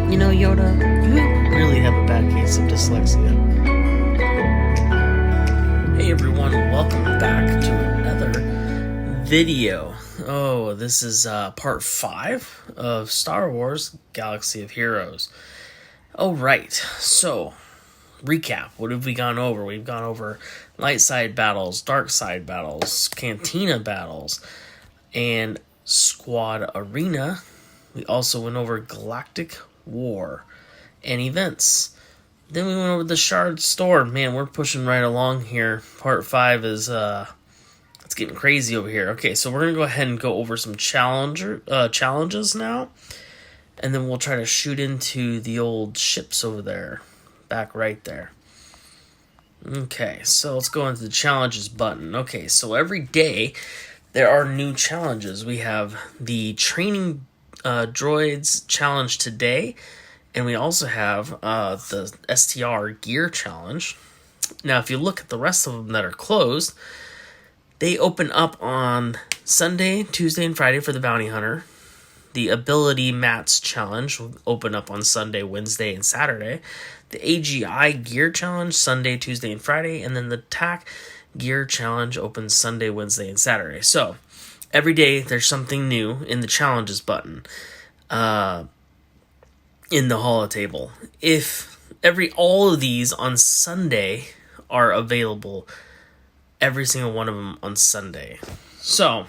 You know, Yoda, you really have a bad case of dyslexia. Hey everyone, welcome back to another video. Oh, this is part 5 of Star Wars Galaxy of Heroes. Alright, so, recap. What have we gone over? We've gone over light side battles, dark side battles, cantina battles, and squad arena. We also went over Galactic War and events. Then we went over the Shard Store. Man, we're pushing right along here. Part 5 is it's getting crazy over here. Okay, so we're gonna go ahead and go over some challenges now, and then we'll try to shoot into the old ships over there, back right there. Okay, so let's go into the challenges button. Okay, so every day there are new challenges. We have the training droids challenge today, and we also have the STR gear challenge. Now, if you look at the rest of them that are closed, they open up on Sunday, Tuesday, and Friday for the bounty hunter. The ability mats challenge will open up on Sunday, Wednesday, and Saturday. The AGI gear challenge Sunday, Tuesday, and Friday, and then the TAC gear challenge opens Sunday, Wednesday, and Saturday. So every day there's something new in the challenges button in the holotable. If all of these on Sunday are available, every single one of them on Sunday. So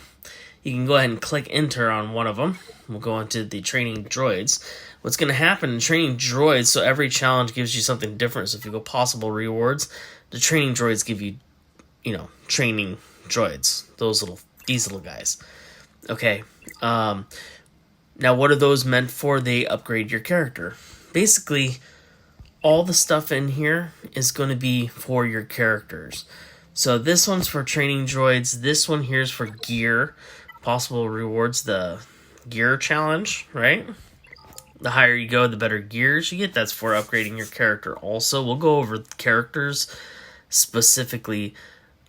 you can go ahead and click enter on one of them. We'll go into the training droids. What's going to happen in training droids, so every challenge gives you something different. So if you go possible rewards, the training droids give you, training droids. These little guys. Okay. Now, what are those meant for? They upgrade your character. Basically, all the stuff in here is going to be for your characters. So this one's for training droids. This one here is for gear. Possible rewards, the gear challenge, right? The higher you go, the better gears you get. That's for upgrading your character also. We'll go over characters specifically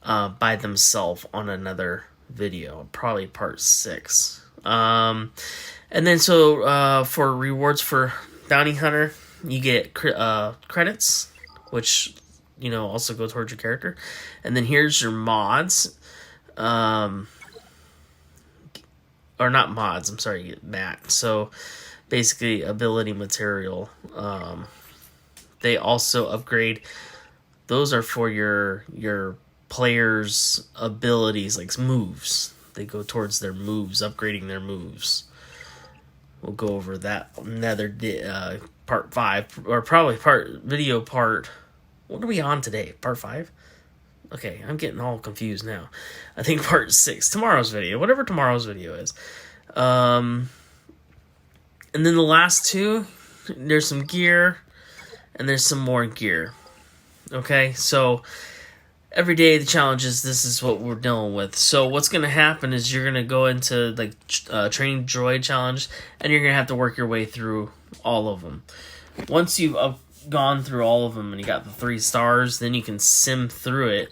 by themselves on another video, probably part 6. And then for rewards for bounty hunter, you get credits, which also go towards your character. And then here's your mods, or not mods, I'm sorry, you get mat. So basically ability material. They also upgrade. Those are for your players' abilities, like moves. They go towards their moves, upgrading their moves. We'll go over that another part 5, or probably video part. What are we on today? Part 5? Okay, I'm getting all confused now. I think part 6, tomorrow's video, whatever tomorrow's video is. And then the last 2, there's some gear, and there's some more gear. Okay, so every day the challenges, this is what we're dealing with. So what's going to happen is you're going to go into training droid challenge, and you're going to have to work your way through all of them. Once you've gone through all of them and you got the 3 stars, then you can sim through it.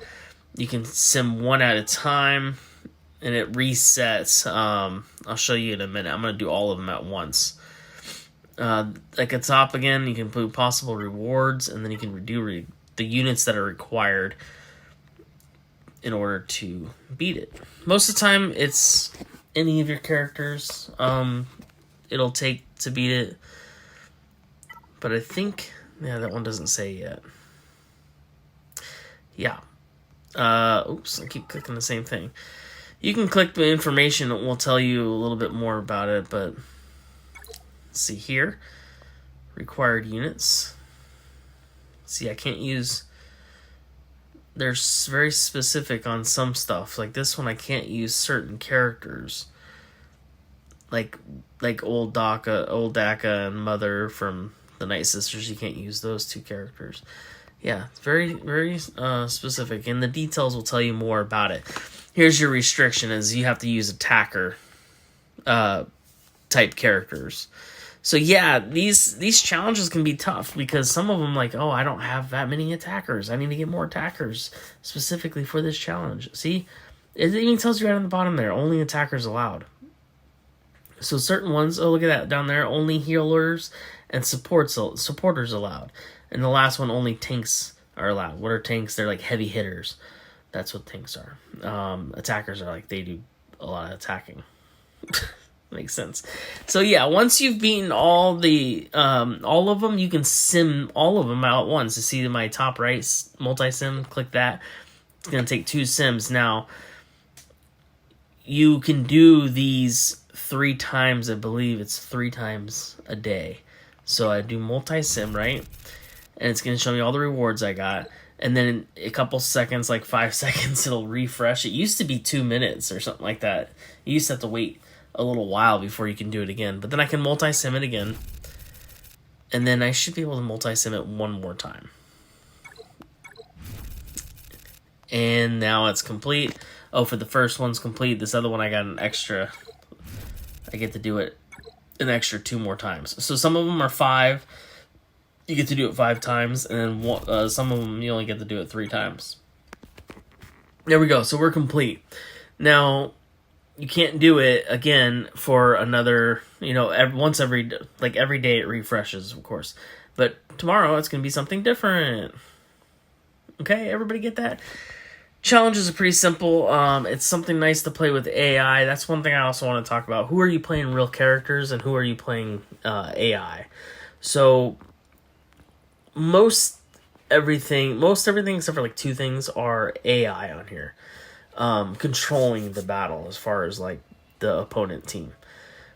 You can sim one at a time, and it resets. I'll show you in a minute. I'm going to do all of them at once. Like at top again, you can put possible rewards, and then you can do the units that are required in order to beat it. Most of the time, it's any of your characters it'll take to beat it. But I think, that one doesn't say yet. Yeah. Oops, I keep clicking the same thing. You can click the information, it will tell you a little bit more about it, but let's see here. Required units. See, I can't use... They're very specific on some stuff. Like this one, I can't use certain characters. Like old Daka and Mother from the Night Sisters. You can't use those 2 characters. Yeah, it's very, very specific. And the details will tell you more about it. Here's your restriction, is you have to use attacker type characters. So yeah, these challenges can be tough because some of them I don't have that many attackers. I need to get more attackers specifically for this challenge. See, it even tells you right on the bottom there, only attackers allowed. So certain ones, oh look at that down there, only healers and supporters allowed. And the last one, only tanks are allowed. What are tanks? They're like heavy hitters. That's what tanks are. Attackers are like, they do a lot of attacking. Makes sense. So yeah, once you've beaten all of them, you can sim all of them out at once. To see my top right multi-sim, click that. It's going to take 2 sims. Now, you can do these 3 times. I believe it's 3 times a day. So I do multi-sim, right? And it's going to show me all the rewards I got. And then in a couple seconds, like 5 seconds, it'll refresh. It used to be 2 minutes or something like that. You used to have to wait a little while before you can do it again. But then I can multi-sim it again. And then I should be able to multi-sim it one more time. And now it's complete. Oh, for the first one's complete. This other one I got an extra. I get to do it an extra 2 more times. So some of them are 5. You get to do it 5 times. And then some of them you only get to do it 3 times. There we go. So we're complete. Now, you can't do it again for another, every day it refreshes, of course. But tomorrow it's going to be something different. Okay, everybody get that? Challenges are pretty simple. It's something nice to play with AI. That's one thing I also want to talk about. Who are you playing real characters and who are you playing AI? So most everything except for like 2 things are AI on here. Controlling the battle as far as like the opponent team.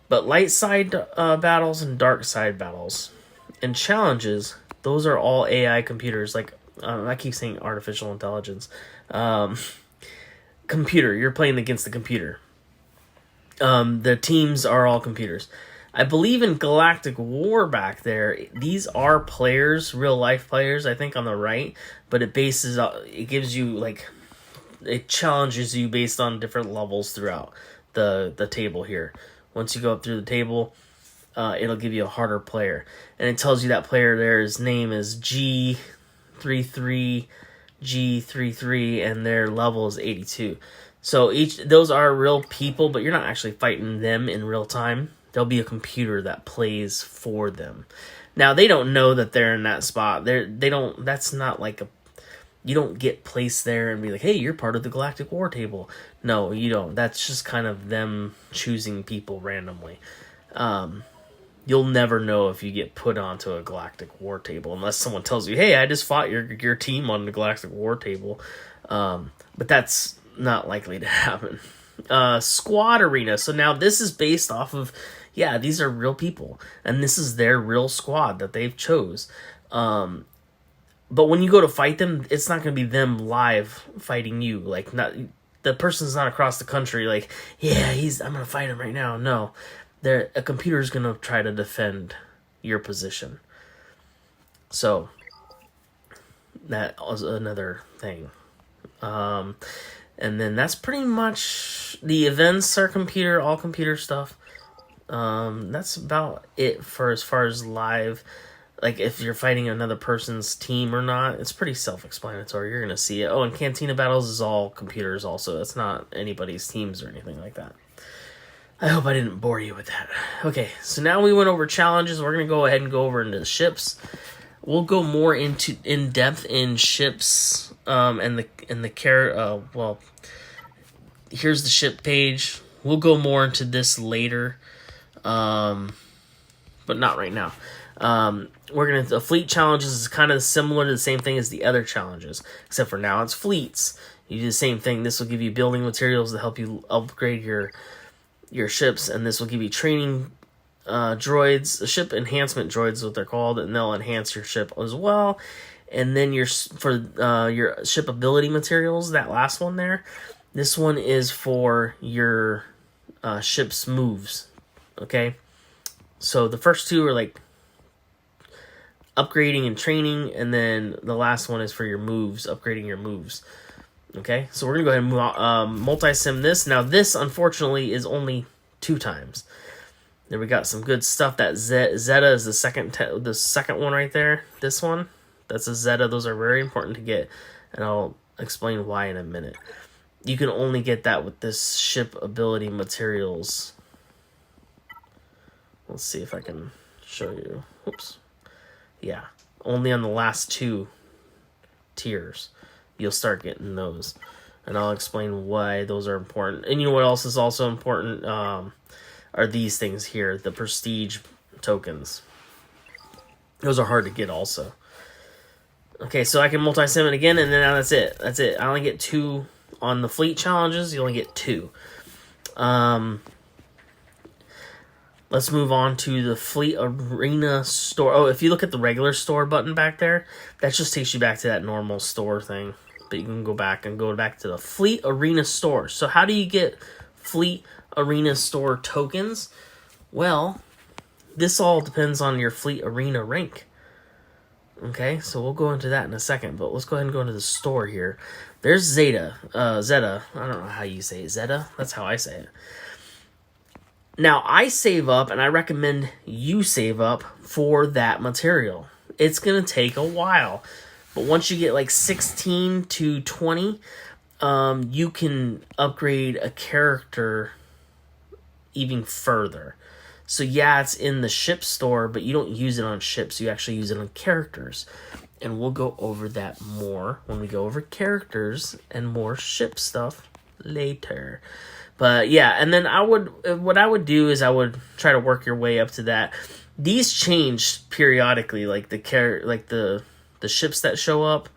But light side battles and dark side battles and challenges, those are all AI computers. Like I keep saying artificial intelligence. Computer, you're playing against the computer. The teams are all computers. I believe in Galactic War back there, these are players, real life players, I think on the right, but it gives you like, it challenges you based on different levels throughout the table here. Once you go up through the table, it'll give you a harder player. And it tells you that player there, his name is G33, and their level is 82. So those are real people, but you're not actually fighting them in real time. There'll be a computer that plays for them. Now, they don't know that they're in that spot. That's not like you don't get placed there and be like, hey, you're part of the Galactic War table. No, you don't. That's just kind of them choosing people randomly. You'll never know if you get put onto a Galactic War table unless someone tells you, hey, I just fought your team on the Galactic War table. But that's not likely to happen. Squad arena. So now this is based off of, these are real people. And this is their real squad that they've chose. But when you go to fight them, it's not going to be them live fighting you. Like, not the person's not across the country. Like, I'm going to fight him right now. No, a computer's going to try to defend your position. So that was another thing. And then that's pretty much the events are all computer stuff. That's about it for as far as live. Like, if you're fighting another person's team or not, it's pretty self-explanatory. You're going to see it. Oh, and Cantina Battles is all computers also. It's not anybody's teams or anything like that. I hope I didn't bore you with that. Okay, so now we went over challenges. We're going to go ahead and go over into the ships. We'll go more in depth in ships and here's the ship page. We'll go more into this later, but not right now. The fleet challenges is kind of similar to the same thing as the other challenges, except for now it's fleets. You do the same thing. This will give you building materials to help you upgrade your ships, and this will give you training droids, ship enhancement droids is what they're called, and they'll enhance your ship as well. And then your ship ability materials, that last one there, this one is for your ship's moves. Okay, so the first 2 are like upgrading and training, and then the last one is for your moves, upgrading your moves. Okay, so we're gonna go ahead and multi-sim this. Now this, unfortunately, is only 2 times. There we got some good stuff. That Zeta is the second one right there. This one, that's a Zeta. Those are very important to get, and I'll explain why in a minute. You can only get that with this ship ability materials. Let's see if I can show you. Oops. Yeah, only on the last 2 tiers you'll start getting those, and I'll explain why those are important. And you know what else is also important, are these things here, the prestige tokens. Those are hard to get also. Okay, so I can multi-sim it again, and then now that's it. That's it. I only get 2 on the fleet challenges. You only get 2. Let's move on to the Fleet Arena store. Oh, if you look at the regular store button back there, that just takes you back to that normal store thing. But you can go back to the Fleet Arena store. So how do you get Fleet Arena store tokens? Well, this all depends on your Fleet Arena rank. Okay, so we'll go into that in a second, but let's go ahead and go into the store here. There's Zeta. Zeta. I don't know how you say it. Zeta? That's how I say it. Now, I save up, and I recommend you save up for that material. It's going to take a while. But once you get like 16 to 20, you can upgrade a character even further. So yeah, it's in the ship store, but you don't use it on ships. You actually use it on characters. And we'll go over that more when we go over characters and more ship stuff later. But yeah, and then what I would do is I would try to work your way up to that. These change periodically, like the ships that show up,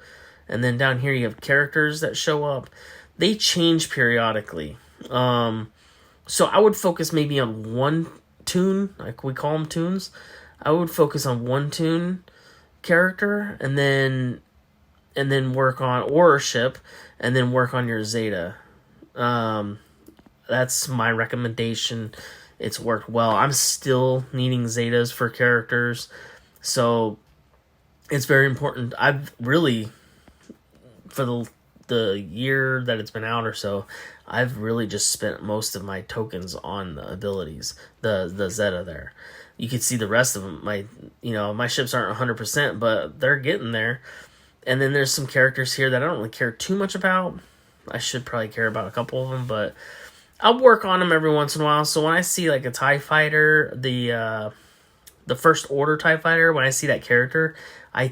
and then down here you have characters that show up. They change periodically. So I would focus maybe on one toon, like we call them toons. I would focus on one toon character, and then work on, or a ship, and then work on your Zeta. That's my recommendation. It's worked well. I'm still needing Zetas for characters, so it's very important. I've really, for the year that it's been out or so, I've really just spent most of my tokens on the abilities, the Zeta there. You can see the rest of them. My ships aren't 100%, but they're getting there. And then there's some characters here that I don't really care too much about. I should probably care about a couple of them, but I'll work on them every once in a while. So when I see like a TIE fighter, the First Order TIE fighter, when I see that character, I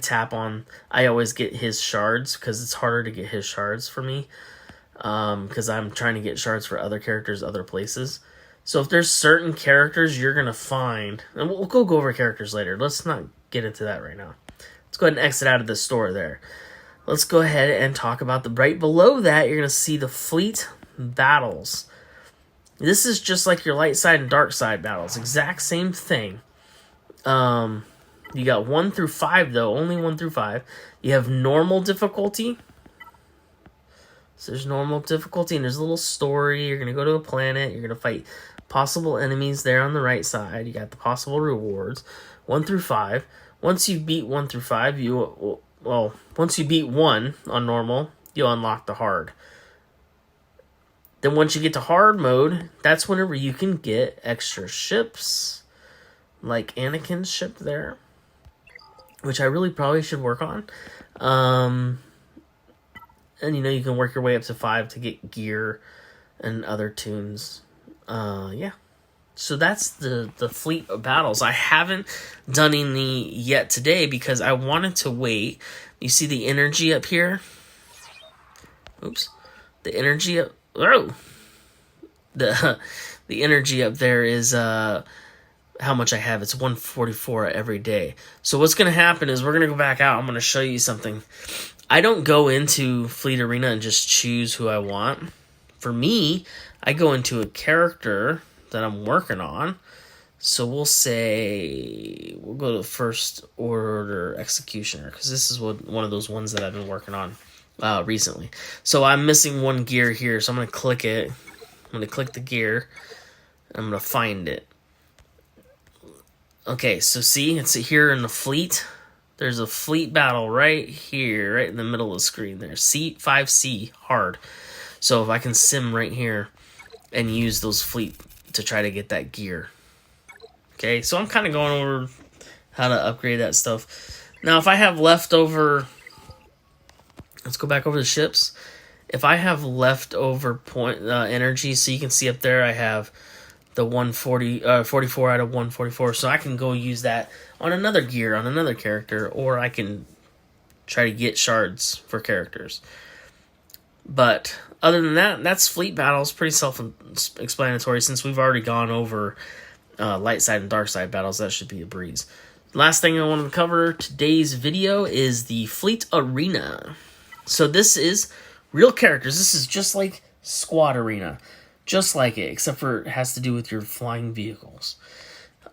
always get his shards, because it's harder to get his shards for me, because I'm trying to get shards for other characters other places. So if there's certain characters you're going to find, and we'll go over characters later. Let's not get into that right now. Let's go ahead and exit out of the store there. Let's go ahead and talk about right below that, you're going to see the fleet battles. This is just like your light side and dark side battles. Exact same thing. You got 1 through 5, though. Only 1 through 5. You have normal difficulty. So there's normal difficulty, and there's a little story. You're going to go to a planet. You're going to fight possible enemies there on the right side. You got the possible rewards. 1 through 5. Once you beat 1 through 5, once you beat 1 on normal, you'll unlock the hard. Then once you get to hard mode, that's whenever you can get extra ships, like Anakin's ship there, which I really probably should work on. And you can work your way up to 5 to get gear and other tunes. Yeah. So that's the fleet of battles. I haven't done any yet today because I wanted to wait. You see the energy up here? Oops. The energy up... Oh! The energy up there is how much I have. It's 144 every day. So what's going to happen is we're going to go back out. I'm going to show you something. I don't go into Fleet Arena and just choose who I want. For me, I go into a character that I'm working on. So we'll go to First Order Executioner, because this is one of those ones that I've been working on recently. So I'm missing one gear here, so I'm going to click it. I'm going to click the gear. I'm going to find it. Okay, so see, it's here in the fleet. There's a fleet battle right here, right in the middle of the screen there. C5C, hard. So if I can sim right here and use those fleet to try to get that gear. Okay, so I'm kind of going over how to upgrade that stuff. Now, if I have leftover... Let's go back over the ships. If I have leftover energy, so you can see up there I have the 44 out of 144, so I can go use that on another gear, on another character, or I can try to get shards for characters. But other than that, that's fleet battles. Pretty self-explanatory. Since we've already gone over light side and dark side battles, that should be a breeze. Last thing I wanted to cover today's video is the fleet arena. So this is real characters. This is just like Squad Arena. Just like it, except for it has to do with your flying vehicles.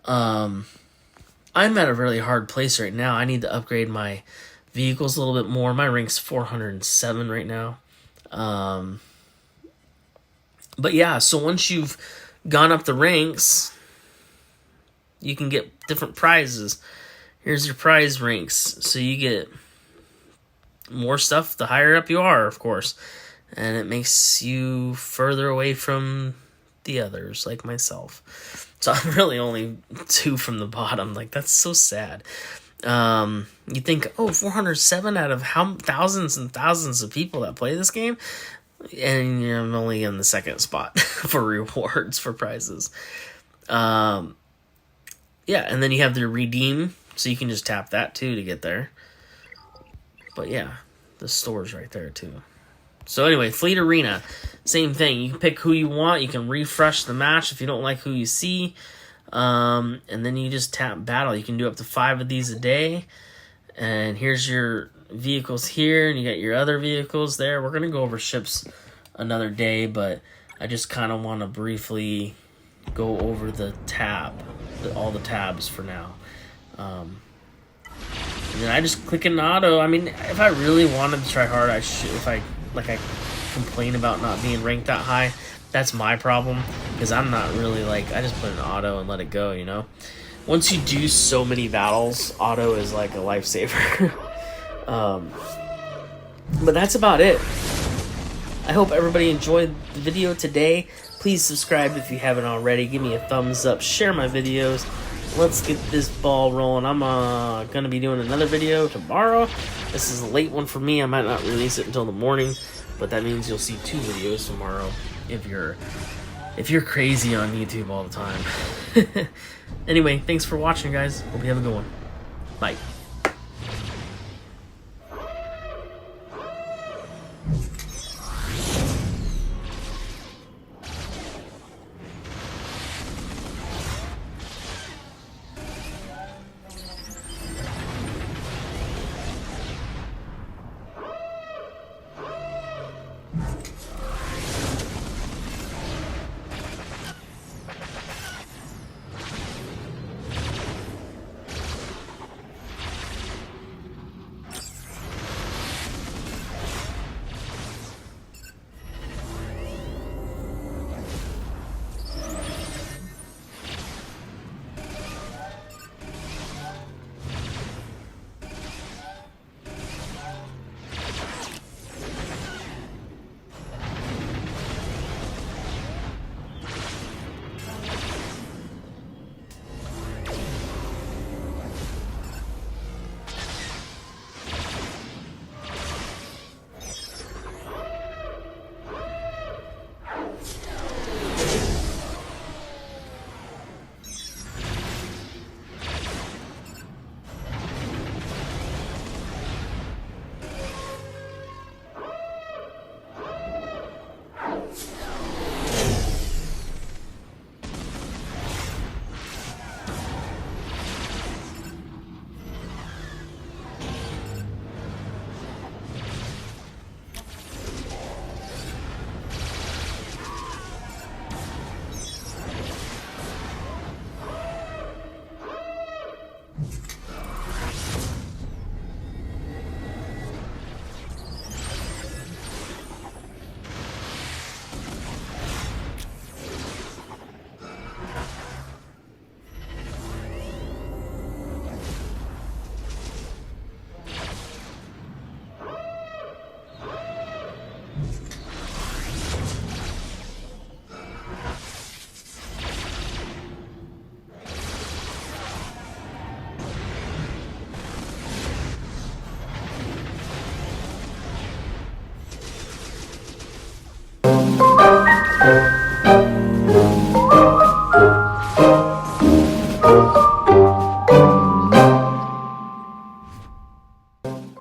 I'm at a really hard place right now. I need to upgrade my vehicles a little bit more. My rank's 407 right now. But yeah, so once you've gone up the ranks, you can get different prizes. Here's your prize ranks. So you get more stuff the higher up you are, of course. And it makes you further away from the others, like myself. So I'm really only 2 from the bottom. Like, that's so sad. You think, 407 out of how thousands and thousands of people that play this game? And I'm only in the second spot for rewards, for prizes. Yeah, and then you have the redeem, so you can just tap that too to get there. But yeah, the store's right there too. So anyway, Fleet Arena, same thing. You can pick who you want. You can refresh the match if you don't like who you see. And then you just tap battle. You can do up to 5 of these a day. And here's your vehicles here, and you got your other vehicles there. We're going to go over ships another day, but I just kind of want to briefly go over the all the tabs for now. And then I just click in auto. I mean, if I really wanted to try hard, I should. If I complain about not being ranked that high, that's my problem, because I'm not really I just put in auto and let it go, you know. Once you do so many battles, auto is like a lifesaver. But that's about it. I hope everybody enjoyed the video today. Please subscribe if you haven't already. Give me a thumbs up. Share my videos. Let's get this ball rolling. I'm going to be doing another video tomorrow. This is a late one for me. I might not release it until the morning, but that means you'll see 2 videos tomorrow if you're crazy on YouTube all the time. Anyway, thanks for watching, guys. Hope you have a good one. Bye. Thank you.